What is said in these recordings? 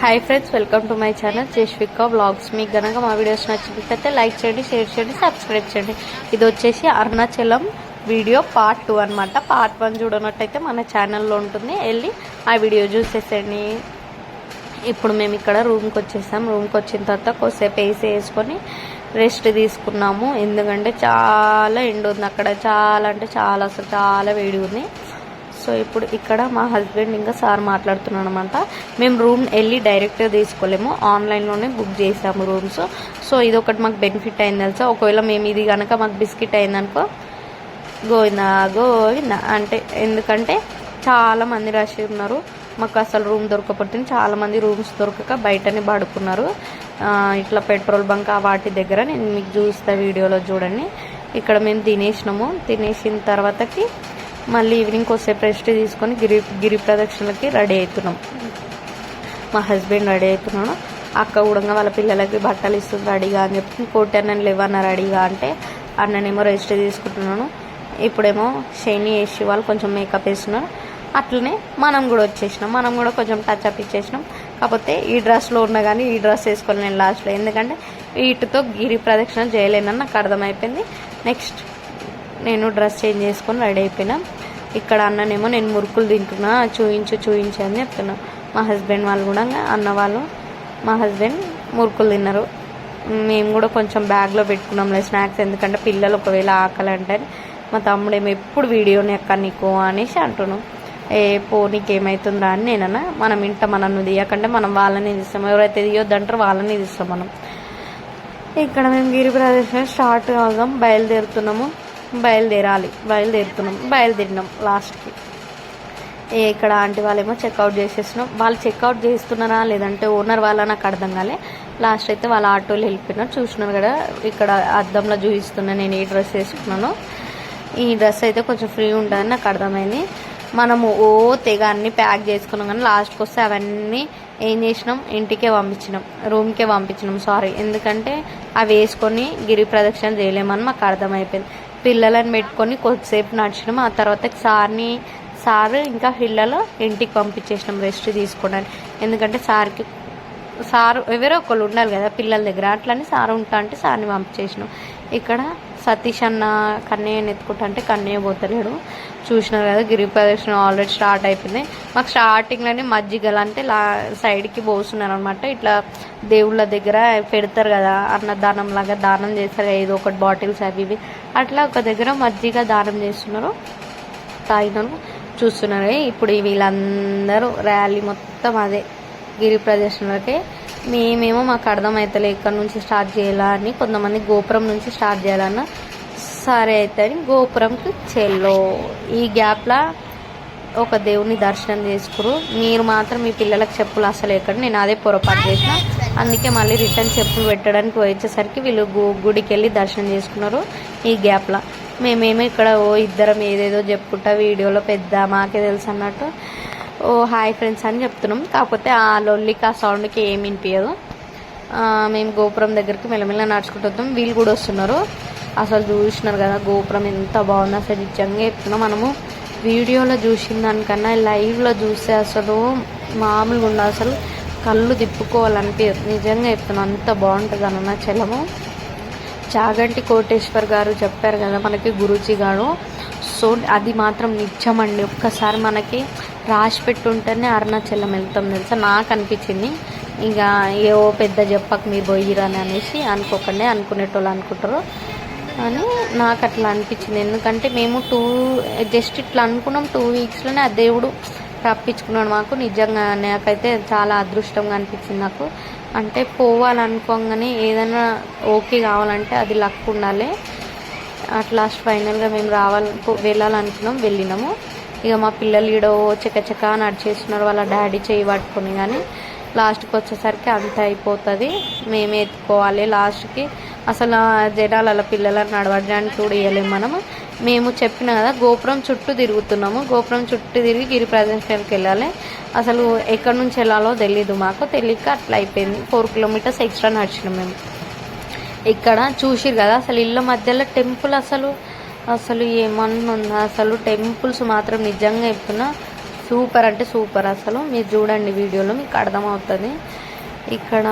Hi friends, welcome to my channel Jeshvika vlogs. మీకు కనుక మా వీడియోస్ నచ్చినట్లయితే లైక్ చేయండి, షేర్ చేయండి, సబ్స్క్రైబ్ చేయండి. ఇది వచ్చేసి అరుణాచలం వీడియో పార్ట్ 2 అనమాట. పార్ట్ 1 చూడనట్టయితే మన ఛానల్లో ఉంటుంది, వెళ్ళి ఆ వీడియో చూసేసండి. ఇప్పుడు మేము ఇక్కడ రూమ్కి వచ్చేసాం. రూమ్కి వచ్చిన తర్వాత కొద్దిసేపు ఏసీ వేసుకొని రెస్ట్ తీసుకున్నాము. ఎందుకంటే చాలా ఎండ ఉంది అక్కడ, చాలా అంటే చాలా, అసలు చాలా వేడి ఉంది. సో ఇప్పుడు ఇక్కడ మా హస్బెండ్ ఇంకా సార్ మాట్లాడుతున్నాను అనమాట. మేము రూమ్ వెళ్ళి డైరెక్ట్గా తీసుకోలేము, ఆన్లైన్లోనే బుక్ చేసాము రూమ్స్. సో ఇది ఒకటి మాకు బెనిఫిట్ అయింది తెలుసా. ఒకవేళ మేము ఇది కనుక మాకు బిస్కెట్ అయిందనుకో గోవిందా గోవిందా అంటే, ఎందుకంటే చాలామంది రష్ ఉన్నారు. మాకు అసలు రూమ్ దొరకకపోతే చాలామంది రూమ్స్ దొరకక బయటనే పడుకున్నారు. ఇట్లా పెట్రోల్ బంక్ వాటి దగ్గర నేను మీకు చూస్తా, వీడియోలో చూడండి. ఇక్కడ మేము తినేసినాము. తినేసిన తర్వాతకి మళ్ళీ ఈవినింగ్ కొద్దిసేపు రెస్ట్ తీసుకొని గిరి ప్రదక్షిణలకి రెడీ అవుతున్నాం. మా హస్బెండ్ రెడీ అవుతున్నాడు, అక్క కూడా వాళ్ళ పిల్లలకి బట్టలు ఇస్తుంది రెడీగా అని చెప్పి. కోటి అన్నని లేవన్న రెడీగా అంటే అన్ననేమో రెస్ట్ తీసుకుంటున్నాను. ఇప్పుడేమో షైనీ వేసి వాళ్ళు కొంచెం మేకప్ వేస్తున్నారు. అట్లనే మనం కూడా వచ్చేసినాం. మనం కూడా కొంచెం టచ్అప్ ఇచ్చేసినాం. కాకపోతే ఈ డ్రెస్లో ఉన్నా కానీ ఈ డ్రెస్ వేసుకొని నేను లాస్ట్లో, ఎందుకంటే వీటితో గిరి ప్రదక్షిణ చేయలేనని నాకు అర్థమైపోయింది. నెక్స్ట్ నేను డ్రెస్ చేంజ్ చేసుకొని రెడీ అయిపోయినా. ఇక్కడ అన్ననేమో నేను మురుకులు తింటున్నా, చూయించు అని చెప్తున్నా. మా హస్బెండ్ వాళ్ళు కూడా, అన్న వాళ్ళు మా హస్బెండ్ మురుకులు తిన్నారు. మేము కూడా కొంచెం బ్యాగ్లో పెట్టుకున్నాంలే స్నాక్స్, ఎందుకంటే పిల్లలు ఒకవేళ ఆకలి అంటే. మా తమ్ముడేమో ఎప్పుడు వీడియోని ఎక్క నీకు అనేసి అంటున్నాం. పో నీకేమవుతుందా అని నేనన్నా. మనం ఇంట మనల్ని తీయకంటే మనం వాళ్ళని తీస్తాం, ఎవరైతే తీయొద్దంటారో వాళ్ళని తీస్తాం మనం. ఇక్కడ మేము గిరి ప్రదర్శన స్టార్ట్ అవుదాం, బయలుదేరినాం లాస్ట్కి. ఇక్కడ ఆంటీ వాళ్ళేమో చెక్అవుట్ చేసేస్తున్నాం. వాళ్ళు చెక్అవుట్ చేస్తున్నారా లేదంటే ఓనర్ వాళ్ళ నాకు అర్థం కాలే. లాస్ట్ అయితే వాళ్ళ ఆటోలో వెళ్ళిపోయినారు. చూసినారు కదా, ఇక్కడ అద్దంలో చూపిస్తున్నా నేను ఏ డ్రెస్ వేసుకున్నాను. ఈ డ్రెస్ అయితే కొంచెం ఫ్రీ ఉంటుందని నాకు అర్థమైంది. మనము తెగ అన్నీ ప్యాక్ చేసుకున్నాం, కానీ లాస్ట్కి వస్తే అవన్నీ ఏం చేసినాం, ఇంటికే పంపించినాం, రూమ్కే పంపించినాం. సారీ, ఎందుకంటే అవి వేసుకొని గిరి ప్రదక్షిణ చేయలేమని మాకు అర్థమైపోయింది. పిల్లలను పెట్టుకొని కొద్దిసేపు నడిచినాం. ఆ తర్వాత సార్ ఇంకా పిల్లలు ఇంటికి పంపించేసినాం రెస్ట్ తీసుకోవడానికి. ఎందుకంటే సారు ఎవరో ఒకళ్ళు ఉండాలి కదా పిల్లల దగ్గర, అట్లని సార్ ఉంటా అంటే సార్ని పంపించేసినాం. ఇక్కడ సతీష్ అన్న కన్నయ్యని ఎత్తుకుంటా అంటే కన్నయ్య పోతలేడు. చూసినారు కదా, గిరి ప్రదక్షిణ ఆల్రెడీ స్టార్ట్ అయిపోయింది. మాకు స్టార్టింగ్లోనే మజ్జిగలు అంటే సైడ్కి పోస్తున్నారు అనమాట. ఇట్లా దేవుళ్ళ దగ్గర పెడతారు కదా, అన్నదానం లాగా దానం చేస్తారు, ఏదో ఒకటి బాటిల్స్ అవి ఇవి అట్లా ఒక దగ్గర మజ్జిగ దానం చేస్తున్నారు. తాగినారు, చూస్తున్నారు. ఇప్పుడు వీళ్ళందరూ ర్యాలీ మొత్తం అదే గిరి ప్రదర్శనలకే. మేమేమో మాకు అర్థమవుతలే ఎక్కడి నుంచి స్టార్ట్ చేయాలా అని. కొంతమంది గోపురం నుంచి స్టార్ట్ చేయాలన్న, సరే అయితే అని గోపురంకి చెల్లో. ఈ గ్యాప్లో ఒక దేవుని దర్శనం చేసుకురు. మీరు మాత్రం మీ పిల్లలకు చెప్పులు అసలు ఎక్కడ, నేను అదే పొరపాటు చేసిన. అందుకే మళ్ళీ రిటర్న్ చెప్పులు పెట్టడానికి వచ్చేసరికి వీళ్ళు గుడికి వెళ్ళి దర్శనం చేసుకున్నారు. ఈ గ్యాప్లో మేమేమో ఇక్కడ ఇద్దరం ఏదేదో చెప్పుకుంటా వీడియోలో పెద్ద మాకే తెలుసు అన్నట్టు హాయ్ ఫ్రెండ్స్ అని చెప్తున్నాం. కాకపోతే ఆ లొల్లికి ఆ సౌండ్కి ఏం వినిపించదు. మేము గోపురం దగ్గరికి మెల్లమెల్ల నడుచుకుంటున్నాం. వీళ్ళు కూడా వస్తున్నారు. అసలు చూసినారు కదా గోపురం ఎంత బాగుంది. అసలు నిజంగా చెప్తున్నాం, మనము వీడియోలో చూసిన దానికన్నా లైవ్లో చూస్తే అసలు మామూలుగా ఉండదు. అసలు కళ్ళు తిప్పుకోవాలనిపించదు. నిజంగా చెప్తున్నాం, అంత బాగుంటుంది అరుణాచలము. చాగంటి కోటేశ్వర్ గారు చెప్పారు కదా మనకి, గురూజీ గారు. సో అది మాత్రం నిజమండి. ఒక్కసారి మనకి రాసి పెట్టుంటేనే అరుణాచలం వెళ్తాం తెలుసా, నాకు అనిపించింది. ఇక ఏవో పెద్ద చెప్పకు మీరు పోయిరని అనేసి అనుకోకండి, అనుకునేటోళ్ళు అనుకుంటారు అని నాకు అట్లా అనిపించింది. ఎందుకంటే మేము జస్ట్ ఇట్లా అనుకున్నాం, 2 వీక్స్లోనే ఆ దేవుడు రప్పించుకున్నాడు మాకు. నిజంగా నాకైతే చాలా అదృష్టంగా అనిపించింది నాకు. అంటే పోవాలనుకోగానే ఏదైనా ఓకే కావాలంటే అది లక్ ఉండాలి. అట్ లాస్ట్ ఫైనల్గా మేము వెళ్ళాలనుకున్నాం, వెళ్ళినాము. ఇక మా పిల్లలు ఈడో చకచకా నడిచేస్తున్నారు వాళ్ళ డాడీ చేయి పట్టుకొని. కానీ లాస్ట్కి వచ్చేసరికి అంత అయిపోతుంది, మేమే ఎత్తుకోవాలి లాస్ట్కి. అసలు జనాలు అలా పిల్లలను నడవడానికి కూడా ఇవ్వలేము మనము. మేము చెప్పిన కదా గోపురం చుట్టూ తిరుగుతున్నాము. గోపురం చుట్టూ తిరిగి గిరి ప్రదర్శనకి వెళ్ళాలి. అసలు ఎక్కడి నుంచి వెళ్ళాలో తెలీదు మాకు, తెలియక అట్లా అయిపోయింది. 4 కిలోమీటర్స్ ఎక్స్ట్రా నడిచినాం మేము. ఇక్కడ చూసిరు కదా అసలు ఇళ్ళ మధ్యలో టెంపుల్, అసలు ఏమన్నా ఉందా. అసలు టెంపుల్స్ మాత్రం నిజంగా చెప్తున్నా సూపర్ అంటే సూపర్. అసలు మీరు చూడండి వీడియోలో మీకు అర్థమవుతుంది. ఇక్కడ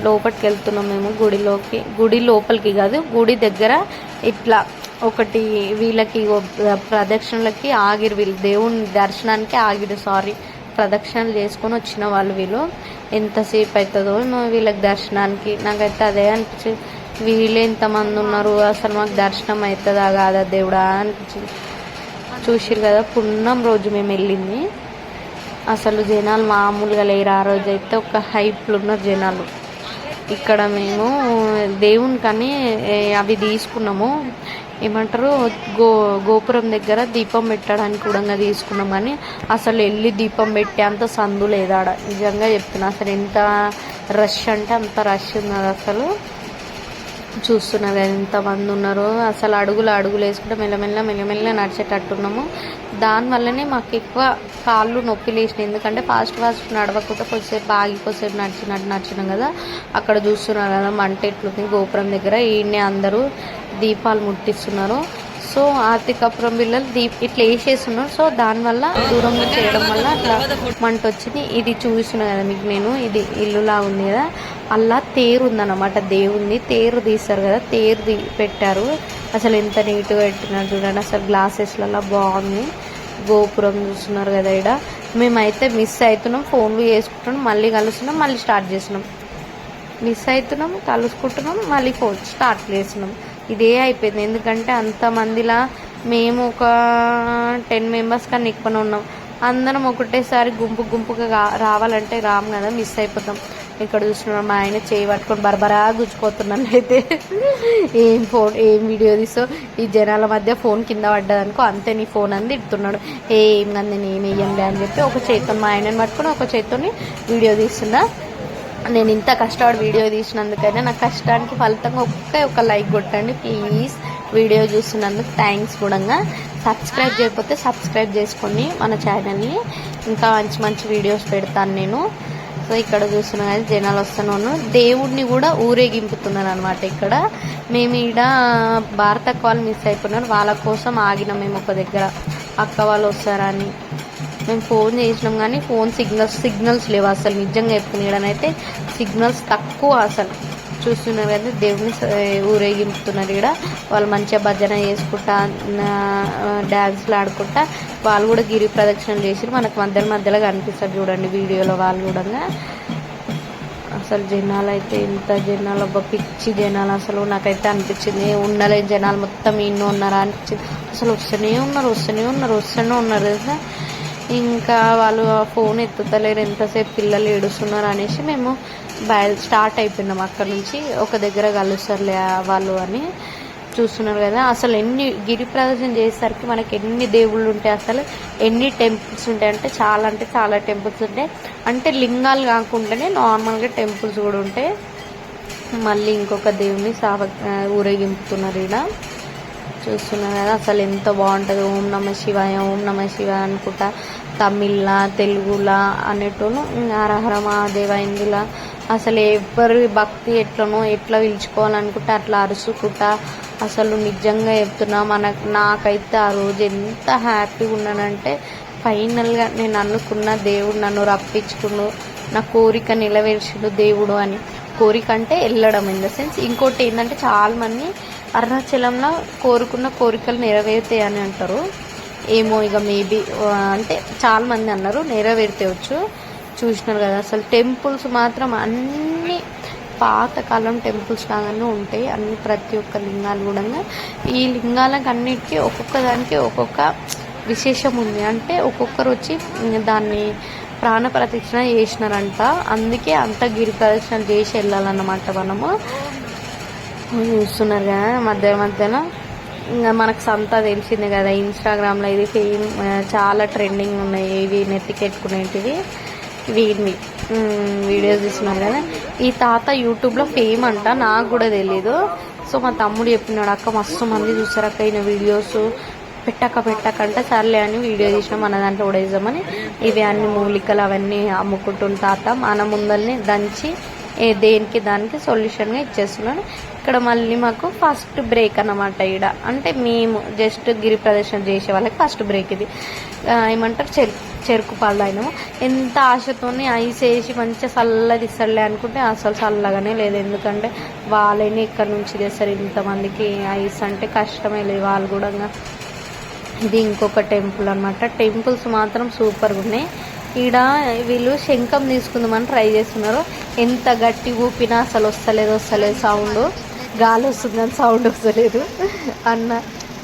లోపలికి వెళ్తున్నాం మేము గుడిలోకి. గుడి లోపలికి కాదు, గుడి దగ్గర ఇట్లా ఒకటి వీళ్ళకి ప్రదక్షిణలకి ఆగిరు, వీళ్ళు దేవుని దర్శనానికి ఆగిరు, ప్రదక్షిణలు చేసుకొని వచ్చిన వాళ్ళు వీళ్ళు. ఎంతసేపు అవుతుందో వీళ్ళకి దర్శనానికి. నాకైతే అదే అనిపించింది, వీళ్ళు ఎంతమంది ఉన్నారు, అసలు మాకు దర్శనం అవుతుందా కాదా దేవుడా అనిపించింది. చూసిరు కదా, పున్నం రోజు మేము వెళ్ళింది. అసలు జనాలు మామూలుగా లేరు. ఆ రోజు అయితే ఒక హైప్లు ఉన్నారు జనాలు. ఇక్కడ మేము దేవునికని అవి తీసుకున్నాము, ఏమంటారు, గోపురం దగ్గర దీపం పెట్టడానికి కూడా తీసుకున్నాం. కానీ అసలు వెళ్ళి దీపం పెట్టే అంత సందు లేదాడ. నిజంగా చెప్తున్నా, అసలు ఎంత రష్ అంటే అంత రష్ ఉన్నది. అసలు చూస్తున్నారు ఎంతమంది ఉన్నారో. అసలు అడుగులు వేసుకుంటే మెల్లమెల్ల నడిచేటట్టున్నాము. దానివల్లనే మాకు ఎక్కువ కాళ్ళు నొప్పి లేచినాయి. ఎందుకంటే ఫాస్ట్ నడవకుండా కొద్దిసేపు ఆగి కొద్దిసేపు నడిచినాం కదా. అక్కడ చూస్తున్నారు కదా మంట ఎట్లుంది గోపురం దగ్గర. ఈయనే అందరూ దీపాలు ముట్టిస్తున్నారు. సో ఆర్తికపురం పిల్లలు ఇట్లా వేసేస్తున్నారు. సో దానివల్ల దూరంగా చేయడం వల్ల అట్లా మంట వచ్చింది. ఇది చూస్తున్నా కదా మీకు నేను, ఇది ఇల్లులా ఉంది కదా, అలా తేరు ఉందన్నమాట. దేవుణ్ణి తేరు తీస్తారు కదా, తేరు పెట్టారు. అసలు ఎంత నీట్గా పెట్టినారు చూడండి. అసలు గ్లాసెస్లలో బాగుంది. గోపురం చూస్తున్నారు కదా. ఇక్కడ మేమైతే మిస్ అవుతున్నాం, ఫోన్లు చేసుకుంటున్నాం, మళ్ళీ కలుస్తున్నాం, మళ్ళీ స్టార్ట్ చేస్తున్నాం. మిస్ అవుతున్నాం, కలుసుకుంటున్నాం, మళ్ళీ ఫోన్ స్టార్ట్ చేస్తున్నాం. ఇదే అయిపోయింది. ఎందుకంటే అంతమందిలా మేము ఒక 10 మెంబర్స్ కన్నా ఎక్కువనే ఉన్నాం. అందరం ఒకటేసారి గుంపుగా రావాలంటే రాము కదా, మిస్ అయిపోతాం. ఇక్కడ చూస్తున్నాం మా ఆయన చేయి పట్టుకొని బరబరా గుచ్చుకోతున్నాను. అయితే ఏం వీడియో తీసో, ఈ జనాల మధ్య ఫోన్ కింద పడ్డదనుకో, అంతే నీ ఫోన్ అని తిడుతున్నాడు. ఏం కంది నేను ఏమెయ్యంలే అని చెప్పి ఒక చేతితో మా ఆయనని పట్టుకొని ఒక చేతితో వీడియో తీస్తున్నా. నేను ఇంత కష్టపడి వీడియో తీసినందుకైనా నా కష్టానికి ఫలితంగా ఒక లైక్ కొట్టండి ప్లీజ్. వీడియో చూస్తున్నందుకు థ్యాంక్స్. కూడా సబ్స్క్రైబ్ చేయకపోతే సబ్స్క్రైబ్ చేసుకొని మన ఛానల్ని, ఇంకా మంచి వీడియోస్ పెడతాను నేను. సో ఇక్కడ చూస్తున్నా కానీ జనాలు వస్తున్నాను. దేవుడిని కూడా ఊరేగింపుతున్నారు అనమాట. ఇక్కడ మేము ఈడ భారత అక్క వాళ్ళు మిస్ అయిపోయినారు, వాళ్ళ కోసం ఆగినాం మేము ఒక దగ్గర. అక్క వాళ్ళు వస్తారని మేము ఫోన్ చేసినాం కానీ ఫోన్ సిగ్నల్స్ లేవు అసలు. నిజంగా చెప్తున్నాడనైతే సిగ్నల్స్ తక్కువ అసలు. చూస్తున్నారు కదా దేవుని ఊరేగింపుతున్నారు. ఇక్కడ వాళ్ళు మంచిగా భజన చేసుకుంటా డ్యాన్స్లు ఆడుకుంటా వాళ్ళు కూడా గిరి ప్రదక్షిణలు చేసి మనకు మధ్యలో కనిపిస్తారు చూడండి వీడియోలో వాళ్ళు కూడా. అసలు జనాలు అయితే ఎంత జనాలు, అబ్బా పిచ్చి జనాలు. అసలు నాకైతే అనిపించింది ఉండలే జనాలు మొత్తం ఇన్నో ఉన్నారా అనిపించింది. అసలు వస్తూనే ఉన్నారు కదా. ఇంకా వాళ్ళు ఫోన్ ఎత్తుతలేరు, ఎంతసేపు పిల్లలు ఏడుస్తున్నారు అనేసి మేము స్టార్ట్ అయిపోయినాం. అక్కడ నుంచి ఒక దగ్గర కలుస్తారులే వాళ్ళు అని. చూస్తున్నారు కదా అసలు ఎన్ని గిరి ప్రదర్శన చేసేసరికి మనకి ఎన్ని దేవుళ్ళు ఉంటాయి, అసలు ఎన్ని టెంపుల్స్ ఉంటాయి అంటే చాలా టెంపుల్స్ ఉంటాయి. అంటే లింగాలు కాకుండానే నార్మల్గా టెంపుల్స్ కూడా ఉంటాయి. మళ్ళీ ఇంకొక దేవుని ఊరేగింపుతున్నారు ఇక్కడ. చూస్తున్నారు కదా అసలు ఎంత బాగుంటుంది. ఓం నమ శివాయ అనుకుంటా తమిళ్లా తెలుగులా అనేటోను, హరహర మహాదేవ హిందీలా. అసలు ఎవరి భక్తి ఎట్లా పిలుచుకోవాలనుకుంటే అట్లా అరుచుకుంటా. అసలు నిజంగా చెప్తున్నా, నాకైతే ఆ రోజు ఎంత హ్యాపీగా ఉన్నానంటే, ఫైనల్గా నేను అనుకున్న దేవుడు నన్ను రప్పించుకున్నాడు, నా కోరిక నెరవేర్చుడు దేవుడు అని. కోరిక అంటే వెళ్ళడం ఇన్ ద సెన్స్. ఇంకోటి ఏంటంటే చాలామంది అరుణాచలంలో కోరుకున్న కోరికలు నెరవేరుతాయి అని అంటారు. ఏమో ఇక మేబీ అంటే చాలామంది అన్నారు నెరవేర్తేవచ్చు. చూసినారు కదా అసలు టెంపుల్స్ మాత్రం అన్ని పాతకాలం టెంపుల్స్ లాగానే ఉంటాయి అన్ని, ప్రతి ఒక్క లింగాలు కూడా. ఈ లింగాలకు అన్నిటికీ ఒక్కొక్క దానికి ఒక్కొక్క విశేషం ఉంది. అంటే ఒక్కొక్కరు వచ్చి దాన్ని ప్రాణ ప్రతిష్ఠ చేసినారంట, అందుకే అంత గిరి ప్రదక్షిణ చేసి వెళ్ళాలన్నమాట మనము. చూస్తున్నారు కదా మధ్యలో ఇంకా మనకు సంత తెలిసిందే కదా, ఇన్స్టాగ్రామ్లో ఇది చాలా ట్రెండింగ్ ఉన్నాయి ఇవి నెత్తికెట్టుకునేటివి. వీడిని వీడియోస్ తీస్తున్నారు కదా. ఈ తాత యూట్యూబ్లో ఫేమ్ అంట, నాకు కూడా తెలీదు. సో మా తమ్ముడు చెప్పినాడు, అక్క మస్తు మంది చూస్తారు అక్క ఈయన వీడియోస్, పెట్టకంటే సర్లే అని వీడియో తీసినా మన దాంట్లో కూడా వేద్దామని. ఇవి అన్ని మూలికలు అవన్నీ అమ్ముకుంటున్న తాత మన ముందల్ని దంచి దేనికి దానికి సొల్యూషన్గా ఇచ్చేస్తున్నాను. ఇక్కడ మళ్ళీ మాకు ఫస్ట్ బ్రేక్ అన్నమాట. అంటే మేము జస్ట్ గిరి ప్రదర్శన చేసే వాళ్ళకి ఫస్ట్ బ్రేక్ ఇది. ఏమంటారు చెరుకు పాలు తాగినాము. ఎంత ఆశతోని ఐస్ వేసి మంచిగా చల్లది ఇస్తాడులే అనుకుంటే అసలు చల్లగానే లేదు. ఎందుకంటే వాళ్ళని ఇక్కడ నుంచి తెస్తారు, ఇంతమందికి ఐస్ అంటే కష్టమే లేదు వాళ్ళు కూడా. ఇది ఇంకొక టెంపుల్ అనమాట. టెంపుల్స్ మాత్రం సూపర్గా ఉన్నాయి. ఈడ వీళ్ళు శంఖం తీసుకుందామని ట్రై చేస్తున్నారు. ఎంత గట్టి ఊపినా అసలు వస్తలేదు సౌండ్, గాలి వస్తుందని సౌండ్ వస్తలేదు. అన్న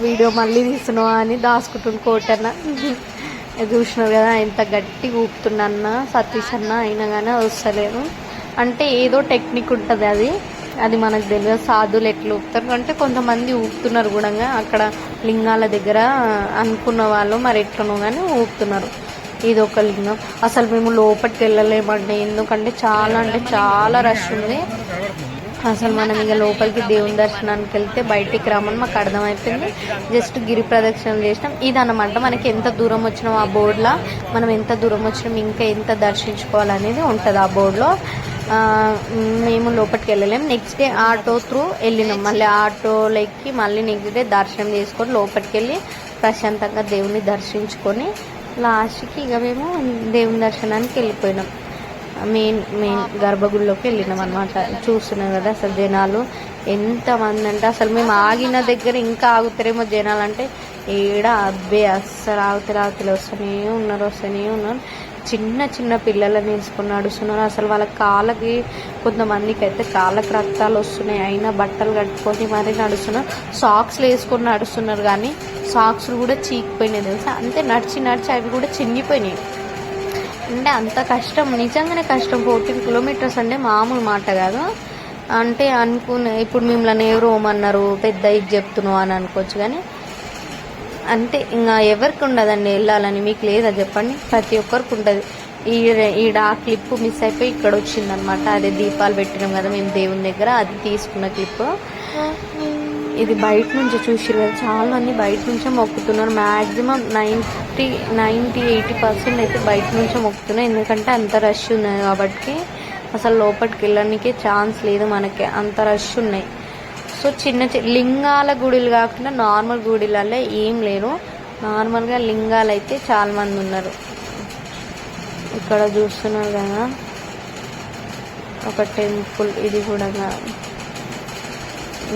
వీడియో మళ్ళీ తీస్తున్నావా అని దాచుకుంటుంది కోటన్న. చూసినారు కదా ఎంత గట్టి ఊపుతుండన్న సతీష్ అన్న, అయినా కానీ వస్తలేదు. అంటే ఏదో టెక్నిక్ ఉంటుంది, అది మనకు తెలియదు. సాధువులు ఎట్లా ఊపుతారు అంటే కొంతమంది ఊపుతున్నారు కూడా అక్కడ లింగాల దగ్గర, అనుకున్న వాళ్ళు మరి ఎట్లనో కానీ ఊపుతున్నారు. ఇది ఒక లింగం. అసలు మేము లోపలికి వెళ్ళలేమండి, ఎందుకంటే చాలా రష్ ఉంది. అసలు మనం ఇక లోపలికి దేవుని దర్శనానికి వెళ్తే బయటికి రామని మాకు అర్థమైపోయింది. జస్ట్ గిరి ప్రదక్షిణలు చేసినాం. ఇదన్నమాట మనకి ఎంత దూరం వచ్చినాం ఆ బోర్డులో, మనం ఎంత దూరం వచ్చినాం ఇంకా ఎంత దర్శించుకోవాలనేది ఉంటుంది ఆ బోర్డులో. మేము లోపలికి వెళ్ళలేము. నెక్స్ట్ డే ఆటో త్రూ వెళ్ళినాం. మళ్ళీ ఆటోలో ఎక్కి మళ్ళీ నెక్స్ట్ డే దర్శనం చేసుకొని లోపలికి వెళ్ళి ప్రశాంతంగా దేవుని దర్శించుకొని లాస్ట్కి ఇక మేము దేవుని దర్శనానికి వెళ్ళిపోయినాం. మెయిన్ గర్భగుడిలోకి వెళ్ళినాం అనమాట. చూస్తున్నాం కదా అసలు జనాలు ఎంతమంది అంటే, అసలు మేము ఆగిన దగ్గర ఇంకా ఆగుతారేమో జనాలు అంటే ఏడ అబ్బే అస్సలు ఆగుతారు వస్తూనే ఉన్నారు. చిన్న పిల్లలని తీసుకొని నడుస్తున్నారు. అసలు వాళ్ళ కాళ్ళకి, కొంతమందికి అయితే కాళ్ళకి రక్తాలు వస్తున్నాయి, అయినా బట్టలు కట్టుకొని మరీ నడుస్తున్నారు. సాక్స్లు వేసుకొని నడుస్తున్నారు, కానీ సాక్స్లు కూడా చీకిపోయినాయి తెలుసా. అంతే నడిచి అవి కూడా చినిగిపోయినాయి. అంటే అంత కష్టం, నిజంగానే కష్టం. 14 కిలోమీటర్స్ అంటే మామూలు మాట కాదు. అంటే ఇప్పుడు మిమ్మల్ని ఎవరు ఓమన్నారు పెద్ద ఇది చెప్తున్నావు అని అనుకోవచ్చు, కానీ అంటే ఇంకా ఎవరికి ఉండదండి వెళ్ళాలని. మీకు లేదా చెప్పండి? ప్రతి ఒక్కరికి ఉంటుంది. ఈడ ఆ క్లిప్ మిస్ అయిపోయి ఇక్కడ వచ్చిందనమాట. అదే దీపాలు పెట్టినాం కదా మేము దేవుని దగ్గర, అది తీసుకున్న క్లిప్. ఇది బయట నుంచి చూసిరు కదా, చాలా మంది బయట నుంచే మొక్కుతున్నారు. మ్యాక్సిమం 90-80% అయితే బయట నుంచే మొక్కుతున్నారు. ఎందుకంటే అంత రష్ ఉన్నాయి కాబట్టి అసలు లోపలికి వెళ్ళడానికి ఛాన్స్ లేదు మనకి, అంత రష్ ఉన్నాయి. సో చిన్న లింగాల గుడిలు కాకుండా నార్మల్ గుడిలలో ఏం లేరు. నార్మల్గా లింగాలు అయితే చాలా మంది ఉన్నారు. ఇక్కడ చూస్తున్నారు కదా ఒక టెంపుల్, ఇది కూడా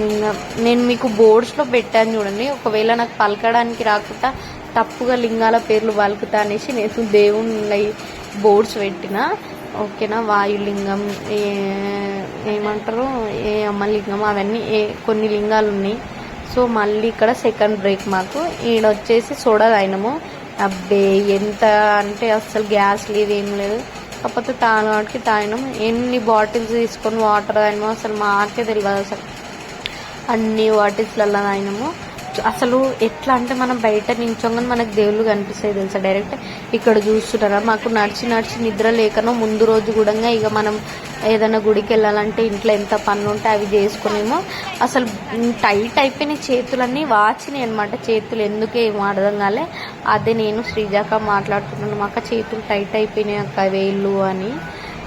లింగం. నేను మీకు బోర్డ్స్లో పెట్టాను చూడండి. ఒకవేళ నాకు పలకడానికి రాకుండా తప్పుగా లింగాల పేర్లు పలుకుతా అనేసి నేను దేవుని బోర్డ్స్ పెట్టిన, ఓకేనా. వాయులింగం, ఏమంటారు ఏ అమ్మలింగం, అవన్నీ కొన్ని లింగాలు ఉన్నాయి. సో మళ్ళీ ఇక్కడ సెకండ్ బ్రేక్ మాకు. ఈడొచ్చేసి సోడా తాగినాము. అబ్బే ఎంత అంటే అసలు గ్యాస్ లేదు ఏం లేదు, కాకపోతే తాగడానికి తాగినాం. ఎన్ని బాటిల్స్ తీసుకొని వాటర్ తాగినామో అసలు మాకే తెలియదు. అసలు అన్ని బాటిల్స్లలో తాగినాము. అసలు ఎట్లా అంటే మనం బయట నించోగానే మనకు దేవుళ్ళు కనిపిస్తాయి తెలుసా డైరెక్ట్. ఇక్కడ చూస్తున్నారా మాకు నడిచి నిద్ర లేకనో ముందు రోజు కూడా ఇక మనం ఏదైనా గుడికి వెళ్ళాలంటే ఇంట్లో ఎంత పనులు ఉంటే అవి చేసుకునేమో. అసలు టైట్ అయిపోయినాయి చేతులన్నీ, వాచినాయి అనమాట చేతులు. ఎందుకే ఏమో అర్థం కాలే. అదే నేను శ్రీజాక మాట్లాడుతున్నాను, మాకు చేతులు టైట్ అయిపోయినాయి అక్క వేళ్ళు అని.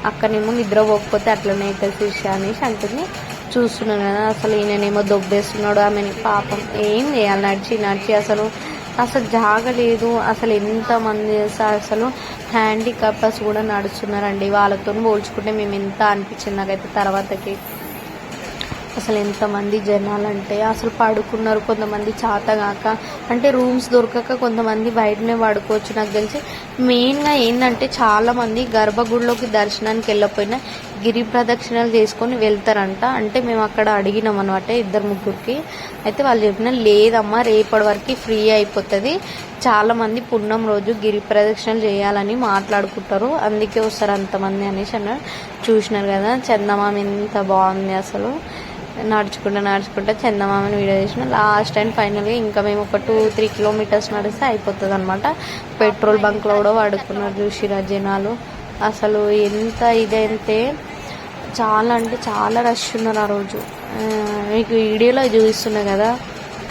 అక్కనేమో నిద్ర పోకపోతే అట్లనే అవుతుంది శిష్య అనేసి అంటుంది. చూస్తున్నాను కదా అసలు ఈయననేమో దొబ్బేస్తున్నాడు ఆమెని, పాపం ఏం చేయాలి నడిచి అసలు జాగలేదు. అసలు ఎంతమంది అసలు హ్యాండిక్యాపర్స్ కూడా నడుస్తున్నారండి. వాళ్ళతో పోల్చుకుంటే మేము ఎంత అనిపించింది నాకైతే తర్వాతకి. అసలు ఎంతమంది జనాలంటే అసలు పడుకున్నారు. కొంతమంది చాతగాక అంటే రూమ్స్ దొరకక కొంతమంది బయటనే పడుకోవచ్చు. నాకు తెలిసి మెయిన్గా ఏంటంటే చాలామంది గర్భగుడిలోకి దర్శనానికి వెళ్ళకపోయినా గిరి ప్రదక్షిణలు చేసుకొని వెళ్తారంట. అంటే మేము అక్కడ అడిగినాం అనమాట 2-3కి. అయితే వాళ్ళు చెప్పిన లేదమ్మా రేపటి వరకు ఫ్రీ అయిపోతుంది, చాలామంది పున్నం రోజు గిరి ప్రదక్షిణలు చేయాలని మాట్లాడుకుంటారు, అందుకే వస్తారు అంతమంది అనేసి అన్నారు. చూసినారు కదా చందమామ ఎంత బాగుంది. అసలు నడుచుకుంటా చందమామని వీడియో చేసిన. లాస్ట్ అండ్ ఫైనల్గా ఇంకా మేము ఒక 2-3 కిలోమీటర్స్ నడిస్తే అయిపోతుంది అనమాట. పెట్రోల్ బంక్లో కూడా వాడుకున్నారు చూసిరా జనాలు. అసలు ఎంత ఇదంటే చాలా అంటే చాలా రష్ ఉన్నారు ఆ రోజు. మీకు వీడియోలో చూపిస్తున్నా కదా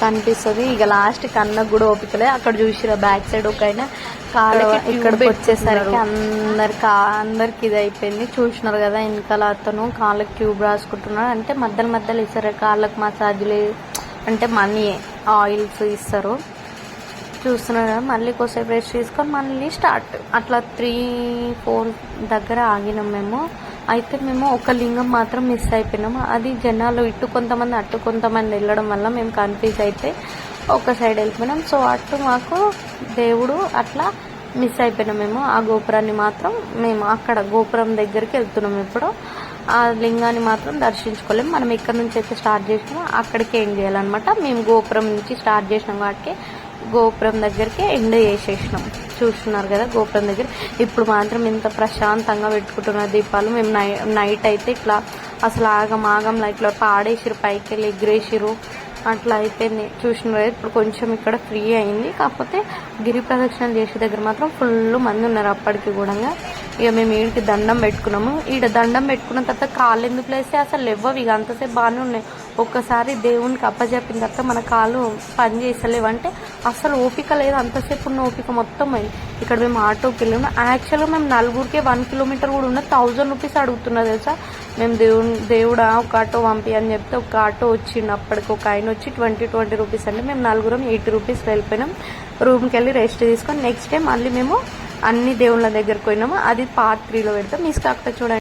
కనిపిస్తుంది. ఇక లాస్ట్ కన్నకు కూడా ఓపికలే. అక్కడ చూసిరా బ్యాక్ సైడ్ ఒక ఆయన ఇక్కడికి వచ్చేసరికి అందరికి ఇది అయిపోయింది. చూసినారు కదా వెనకాల అతను కాళ్ళకి ట్యూబ్ రాసుకుంటున్నాడు. అంటే మధ్యలో ఇస్తారు కాళ్ళకి మసాజులు, అంటే మనీ ఆయిల్స్ ఇస్తారు. చూస్తున్నారు కదా, మళ్ళీ కొద్దిసేపు రెస్ట్ తీసుకొని మళ్ళీ స్టార్ట్. అట్లా 3-4 దగ్గర ఆగినాం మేము. అయితే మేము ఒక లింగం మాత్రం మిస్ అయిపోయినాము. అది జనాలు ఇటు కొంతమంది అటు కొంతమంది వెళ్ళడం వల్ల మేము కన్ఫ్యూజ్ అయితే ఒక సైడ్ వెళ్ళిపోయినాం. సో అటు మాకు దేవుడు అట్లా మిస్ అయిపోయినాం మేము. ఆ గోపురాన్ని మాత్రం మేము అక్కడ గోపురం దగ్గరికి వెళ్తున్నాం. ఇప్పుడు ఆ లింగాన్ని మాత్రం దర్శించుకోలేము. మనం ఎక్కడి నుంచి అయితే స్టార్ట్ చేసినామో అక్కడికి ఎండ్ చేయాలన్నమాట. మేము గోపురం నుంచి స్టార్ట్ చేసినాం కాబట్టి గోపురం దగ్గరికి ఎండ్ చేసేసినాం. చూస్తున్నారు కదా గోపురం దగ్గర. ఇప్పుడు మాత్రం ఇంత ప్రశాంతంగా పెట్టుకుంటున్న దీపాలు. మేము నైట్ అయితే ఇట్లా అసలు ఆగం ఇట్లా పాడేసిరు, పైకి వెళ్ళి ఎగిరేసిరు, అట్లా అయిపోయింది. చూసినారు కదా. ఇప్పుడు కొంచెం ఇక్కడ ఫ్రీ అయింది. కాకపోతే గిరి ప్రదక్షిణలు చేసే దగ్గర మాత్రం ఫుల్ మంది ఉన్నారు అప్పటికి కూడా. ఇక మేము ఈడికి దండం పెట్టుకున్నాము. ఈడ దండం పెట్టుకున్న తర్వాత కాళ్ళు ఎందుకు లేస్తే అసలు లేవవు. ఇక అంతసేపు బాగానే ఉన్నాయి. ఒక్కసారి దేవునికి అప్పచెప్పిన తర్వాత మన కాళ్ళు పని చేస్తలేవంటే అసలు ఓపిక లేదు. అంతసేపు ఉన్న ఓపిక మొత్తం అయింది. ఇక్కడ మేము ఆటోకి వెళ్ళాము. యాక్చువల్గా మేము నలుగురికే 1 కిలోమీటర్ కూడా ఉన్న 1000 రూపీస్ అడుగుతున్నది తెలుసా. మేము దేవుడా ఒక ఆటో పంపి అని చెప్తే ఒక ఆటో వచ్చిండు. అప్పటికి ఒక ఆయన వచ్చి 20 రూపీస్ అంటే మేము నలుగురం 80 రూపీస్ వెళ్ళిపోయినాం. రూమ్కి వెళ్ళి రెస్ట్ తీసుకొని నెక్స్ట్ డే మళ్ళీ మేము అన్ని దేవుళ్ళ దగ్గరకు పోయినాము. అది పార్ట్ 3లో పెడతాం. మిస్ కాకపోతే చూడండి.